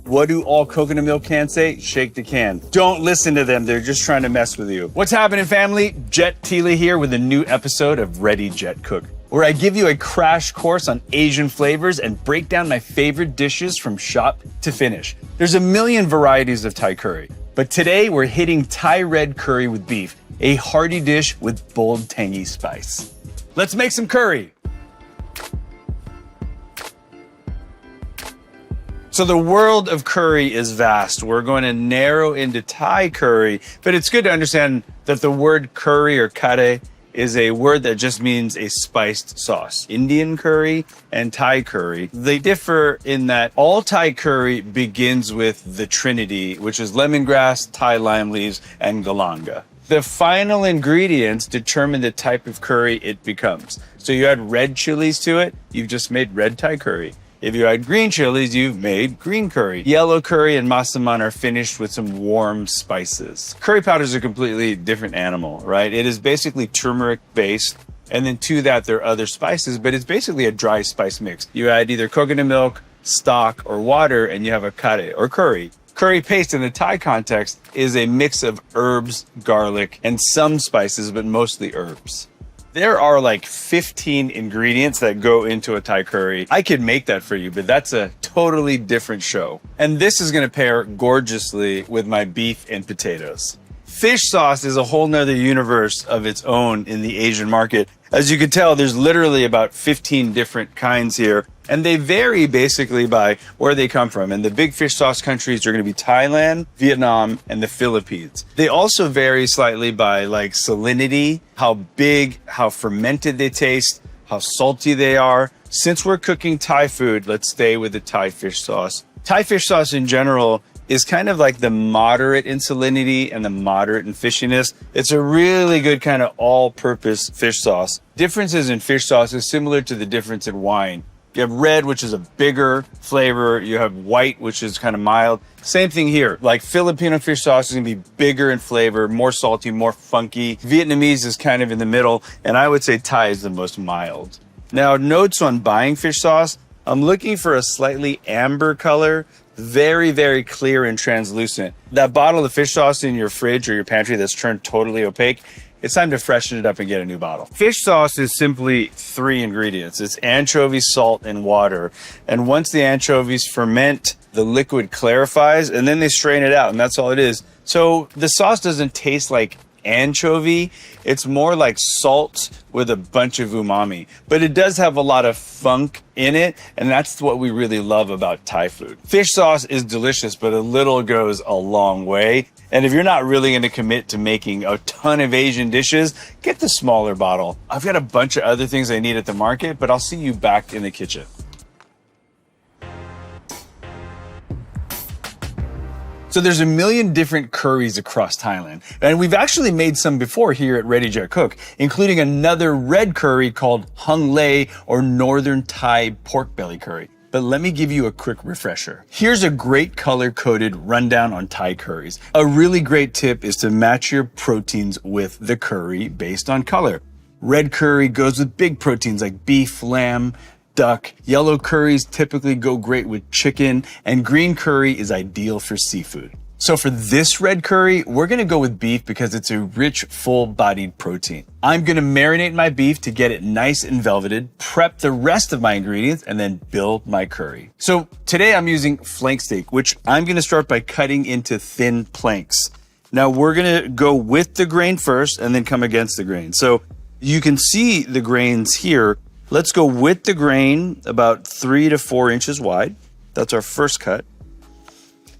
What do all coconut milk cans say? Shake the can. Don't listen to them. They're just trying to mess with you. What's happening, family? Jet Tila here with a new episode of Ready Jet Cook, where I give you a crash course on Asian flavors and break down my favorite dishes from shop to finish. There's a million varieties of Thai curry, but today we're hitting Thai red curry with beef, a hearty dish with bold, tangy spice. Let's make some curry. So the world of curry is vast. We're going to narrow into Thai curry, but it's good to understand that the word curry or curry is a word that just means a spiced sauce. Indian curry and Thai curry, they differ in that all Thai curry begins with the trinity, which is lemongrass, Thai lime leaves, and galanga. The final ingredients determine the type of curry it becomes. So you add red chilies to it, you've just made red Thai curry. If you add green chilies, you've made green curry. Yellow curry and massaman are finished with some warm spices. Curry powder is a completely different animal, right? It is basically turmeric based. And then to that, there are other spices, but it's basically a dry spice mix. You add either coconut milk, stock, or water, and you have a curry or curry. Curry paste in the Thai context is a mix of herbs, garlic, and some spices, but mostly herbs. There are like 15 ingredients that go into a Thai curry. I could make that for you, but that's a totally different show. And this is gonna pair gorgeously with my beef and potatoes. Fish sauce is a whole nother universe of its own in the Asian market. As you can tell, there's literally about 15 different kinds here, and they vary basically by where they come from. And the big fish sauce countries are going to be Thailand, Vietnam, and the Philippines. They also vary slightly by like salinity, how big, how fermented they taste, how salty they are. Since we're cooking Thai food, let's stay with the Thai fish sauce. Thai fish sauce in general is kind of like the moderate in salinity and the moderate in fishiness. It's a really good kind of all-purpose fish sauce. Differences in fish sauce is similar to the difference in wine. You have red, which is a bigger flavor. You have white, which is kind of mild. Same thing here. Like Filipino fish sauce is gonna be bigger in flavor, more salty, more funky. Vietnamese is kind of in the middle, and I would say Thai is the most mild. Now, notes on buying fish sauce. I'm looking for a slightly amber color, very, very clear and translucent. That bottle of fish sauce in your fridge or your pantry that's turned totally opaque, it's time to freshen it up and get a new bottle. Fish sauce is simply 3 ingredients. It's anchovies, salt, and water. And once the anchovies ferment, the liquid clarifies, and then they strain it out, and that's all it is. So the sauce doesn't taste like anchovy. It's more like salt with a bunch of umami, but it does have a lot of funk in it, and that's what we really love about Thai food. Fish sauce is delicious, but a little goes a long way. And if you're not really going to commit to making a ton of Asian dishes, get the smaller bottle. I've got a bunch of other things I need at the market, but I'll see you back in the kitchen. So there's a million different curries across Thailand, and we've actually made some before here at Ready Jet Cook, including another red curry called Hung Lei or Northern Thai pork belly curry. But let me give you a quick refresher. Here's a great color-coded rundown on Thai curries. A really great tip is to match your proteins with the curry based on color. Red curry goes with big proteins like beef, lamb, duck. Yellow curries typically go great with chicken, and green curry is ideal for seafood. So for this red curry, we're gonna go with beef because it's a rich, full-bodied protein. I'm gonna marinate my beef to get it nice and velveted, prep the rest of my ingredients, and then build my curry. So today I'm using flank steak, which I'm gonna start by cutting into thin planks. Now we're gonna go with the grain first and then come against the grain. So you can see the grains here. Let's go with the grain about 3 to 4 inches wide. That's our first cut.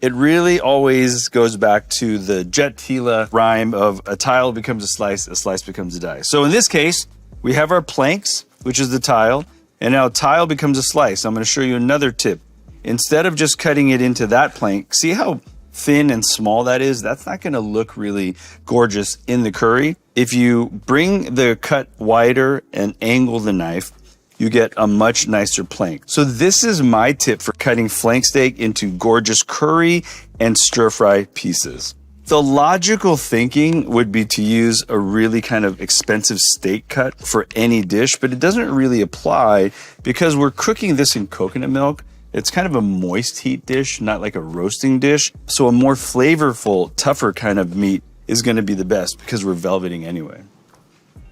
It really always goes back to the Jet Tila rhyme of a tile becomes a slice becomes a die. So in this case, we have our planks, which is the tile, and now tile becomes a slice. I'm gonna show you another tip. Instead of just cutting it into that plank, see how thin and small that is? That's not gonna look really gorgeous in the curry. If you bring the cut wider and angle the knife, you get a much nicer plank. So this is my tip for cutting flank steak into gorgeous curry and stir-fry pieces. The logical thinking would be to use a really kind of expensive steak cut for any dish, but it doesn't really apply because we're cooking this in coconut milk. It's kind of a moist heat dish, not like a roasting dish. So a more flavorful, tougher kind of meat is gonna be the best because we're velveting anyway.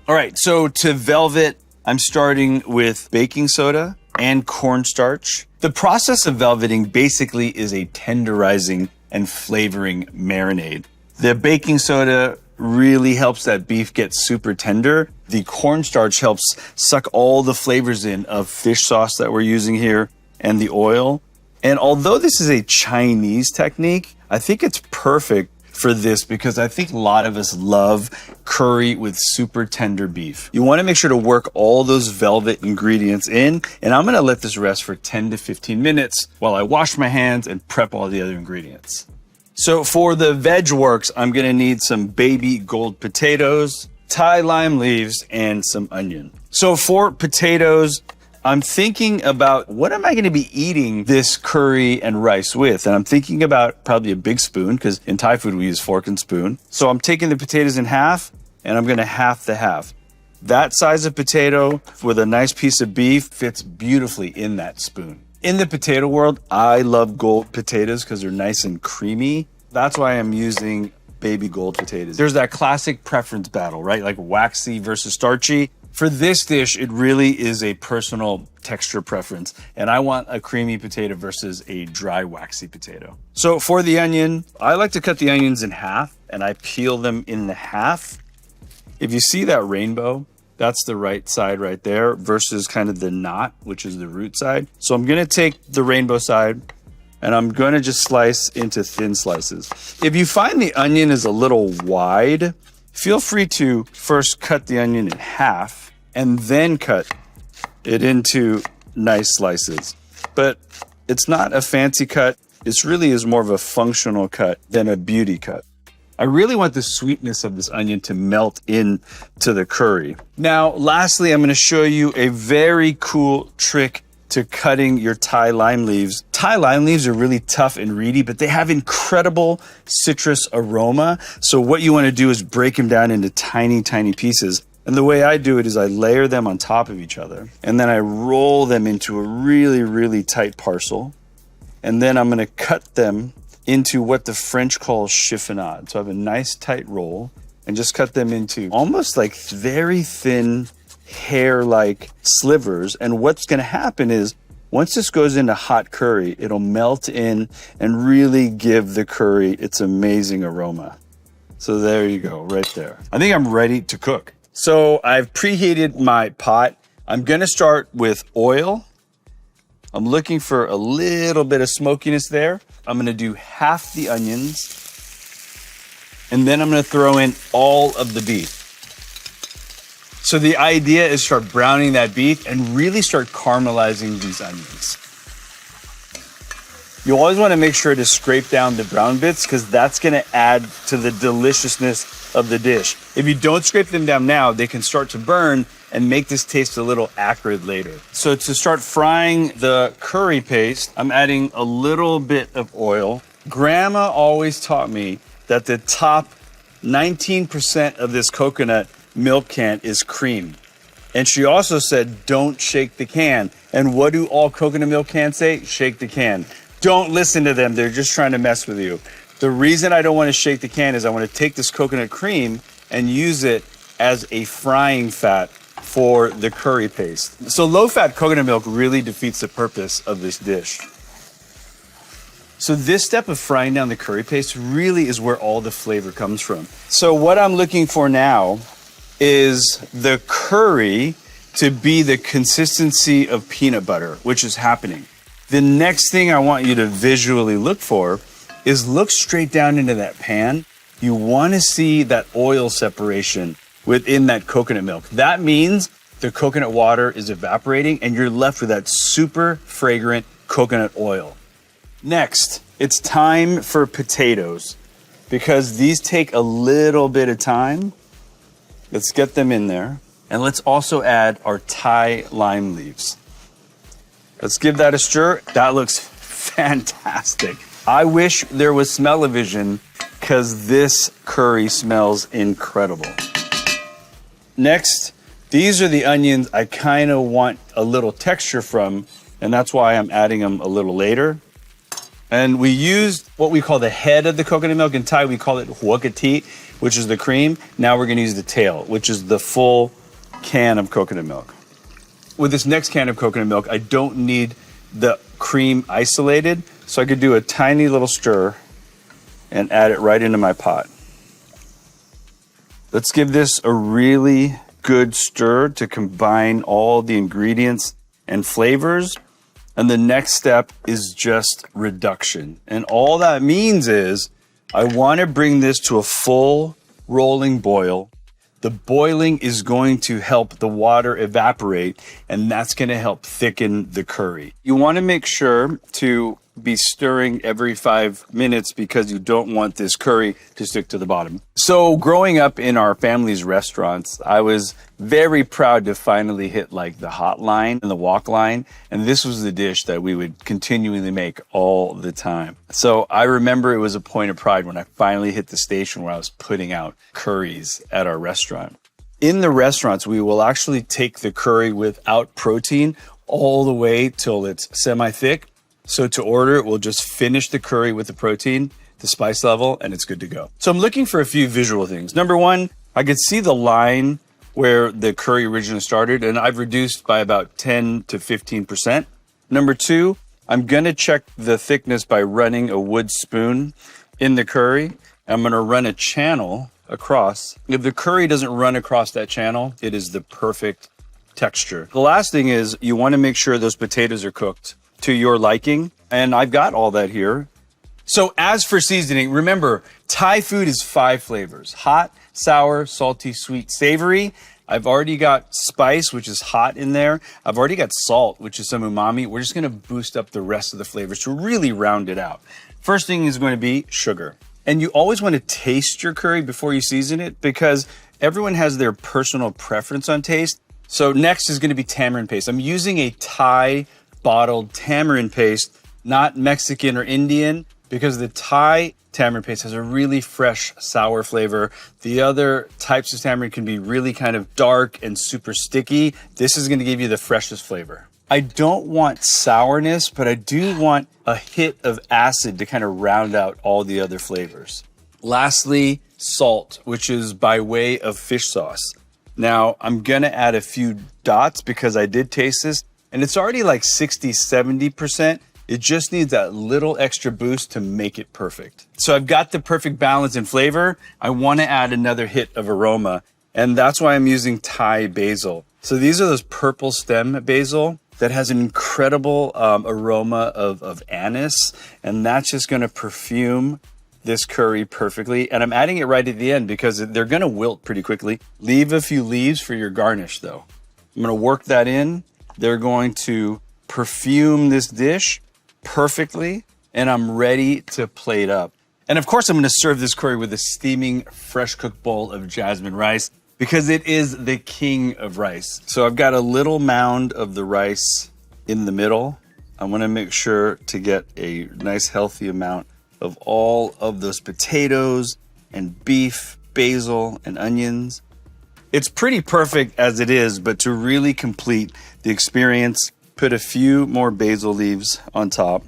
All right, so to velvet, I'm starting with baking soda and cornstarch. The process of velveting basically is a tenderizing and flavoring marinade. The baking soda really helps that beef get super tender. The cornstarch helps suck all the flavors in of fish sauce that we're using here and the oil. And although this is a Chinese technique, I think it's perfect for this because I think a lot of us love curry with super tender beef. You want to make sure to work all those velvet ingredients in, and I'm going to let this rest for 10 to 15 minutes while I wash my hands and prep all the other ingredients. So for the veg works, I'm gonna need some baby gold potatoes, Thai lime leaves, and some onion. So for potatoes, I'm thinking about what am I gonna be eating this curry and rice with? And I'm thinking about probably a big spoon, because in Thai food we use fork and spoon. So I'm taking the potatoes in half, and I'm gonna half the half. That size of potato with a nice piece of beef fits beautifully in that spoon. In the potato world, I love gold potatoes because they're nice and creamy. That's why I'm using baby gold potatoes. There's that classic preference battle, right? Like waxy versus starchy. For this dish, it really is a personal texture preference. And I want a creamy potato versus a dry, waxy potato. So for the onion, I like to cut the onions in half and I peel them in the half. If you see that rainbow, that's the right side right there versus kind of the knot, which is the root side. So I'm gonna take the rainbow side and I'm gonna just slice into thin slices. If you find the onion is a little wide, feel free to first cut the onion in half and then cut it into nice slices. But it's not a fancy cut. It really is more of a functional cut than a beauty cut. I really want the sweetness of this onion to melt into the curry. Now, lastly, I'm gonna show you a very cool trick to cutting your Thai lime leaves. Thai lime leaves are really tough and reedy, but they have incredible citrus aroma. So what you wanna do is break them down into tiny, tiny pieces. And the way I do it is I layer them on top of each other, and then I roll them into a really, really tight parcel. And then I'm gonna cut them into what the French calls chiffonade. So I have a nice tight roll and just cut them into almost like very thin hair-like slivers. And what's gonna happen is once this goes into hot curry, it'll melt in and really give the curry its amazing aroma. So there you go, right there. I think I'm ready to cook. So I've preheated my pot. I'm gonna start with oil. I'm looking for a little bit of smokiness there. I'm gonna do half the onions, and then I'm gonna throw in all of the beef. So the idea is start browning that beef and really start caramelizing these onions. You always wanna make sure to scrape down the brown bits because that's gonna add to the deliciousness of the dish. If you don't scrape them down now, they can start to burn and make this taste a little acrid later. So to start frying the curry paste, I'm adding a little bit of oil. Grandma always taught me that the top 19% of this coconut milk can is cream. And she also said, don't shake the can. And what do all coconut milk cans say? Shake the can. Don't listen to them. They're just trying to mess with you. The reason I don't want to shake the can is I want to take this coconut cream and use it as a frying fat for the curry paste. So low-fat coconut milk really defeats the purpose of this dish. So this step of frying down the curry paste really is where all the flavor comes from. So what I'm looking for now is the curry to be the consistency of peanut butter, which is happening. The next thing I want you to visually look for is look straight down into that pan. You want to see that oil separation within that coconut milk. That means the coconut water is evaporating and you're left with that super fragrant coconut oil. Next, it's time for potatoes because these take a little bit of time. Let's get them in there. And let's also add our Thai lime leaves. Let's give that a stir. That looks fantastic. I wish there was smell-o-vision because this curry smells incredible. Next, these are the onions I kind of want a little texture from And that's why I'm adding them a little later. And we used what we call the head of the coconut milk. In Thai, we call it huakati, which is the cream. Now we're gonna use the tail, which is the full can of coconut milk. With this next can of coconut milk, I don't need the cream isolated, so I could do a tiny little stir and add it right into my pot. Let's give this a really good stir to combine all the ingredients and flavors. And the next step is just reduction. And all that means is I want to bring this to a full rolling boil. The boiling is going to help the water evaporate, and that's going to help thicken the curry. You want to make sure to be stirring every 5 minutes because you don't want this curry to stick to the bottom. So growing up in our family's restaurants, I was very proud to finally hit like the hot line and the walk line. And this was the dish that we would continually make all the time. So I remember it was a point of pride when I finally hit the station where I was putting out curries at our restaurant. In the restaurants, we will actually take the curry without protein all the way till it's semi-thick. So to order it, we'll just finish the curry with the protein, the spice level, and it's good to go. So I'm looking for a few visual things. Number one, I could see the line where the curry originally started, and I've reduced by about 10 to 15%. Number two, I'm gonna check the thickness by running a wood spoon in the curry. I'm gonna run a channel across. If the curry doesn't run across that channel, it is the perfect texture. The last thing is you wanna make sure those potatoes are cooked to your liking, and I've got all that here. So as for seasoning, remember, Thai food is 5 flavors: hot, sour, salty, sweet, savory. I've already got spice, which is hot in there. I've already got salt, which is some umami. We're just gonna boost up the rest of the flavors to really round it out. First thing is going to be sugar. And you always want to taste your curry before you season it because everyone has their personal preference on taste. So next is gonna be tamarind paste. I'm using a Thai bottled tamarind paste, not Mexican or Indian, because the Thai tamarind paste has a really fresh, sour flavor. The other types of tamarind can be really kind of dark and super sticky. This is gonna give you the freshest flavor. I don't want sourness, but I do want a hit of acid to kind of round out all the other flavors. Lastly, salt, which is by way of fish sauce. Now, I'm gonna add a few dots because I did taste this, and it's already like 60, 70%. It just needs that little extra boost to make it perfect. So I've got the perfect balance in flavor. I wanna add another hit of aroma, and that's why I'm using Thai basil. So these are those purple stem basil that has an incredible aroma of anise, and that's just gonna perfume this curry perfectly. And I'm adding it right at the end because they're gonna wilt pretty quickly. Leave a few leaves for your garnish though. I'm gonna work that in. They're going to perfume this dish perfectly, and I'm ready to plate up. And of course, I'm gonna serve this curry with a steaming, fresh cooked bowl of jasmine rice because it is the king of rice. So I've got a little mound of the rice in the middle. I wanna make sure to get a nice healthy amount of all of those potatoes and beef, basil, and onions. It's pretty perfect as it is, but to really complete the experience, put a few more basil leaves on top.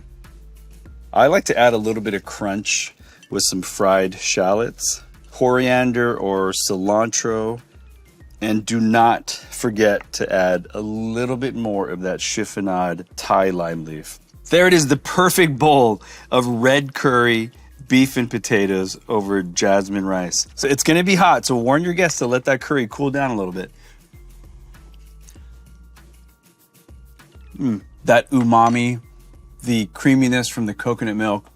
I like to add a little bit of crunch with some fried shallots, coriander or cilantro, and do not forget to add a little bit more of that chiffonade Thai lime leaf. There it is, the perfect bowl of red curry, beef and potatoes over jasmine rice. So it's gonna be hot, so warn your guests to let that curry cool down a little bit. That umami, the creaminess from the coconut milk,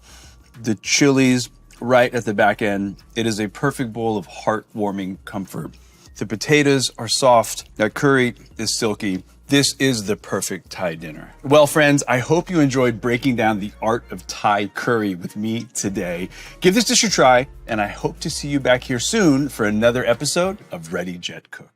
the chilies right at the back end. It is a perfect bowl of heartwarming comfort. The potatoes are soft, that curry is silky. This is the perfect Thai dinner. Well, friends, I hope you enjoyed breaking down the art of Thai curry with me today. Give this dish a try, and I hope to see you back here soon for another episode of Ready Jet Cook.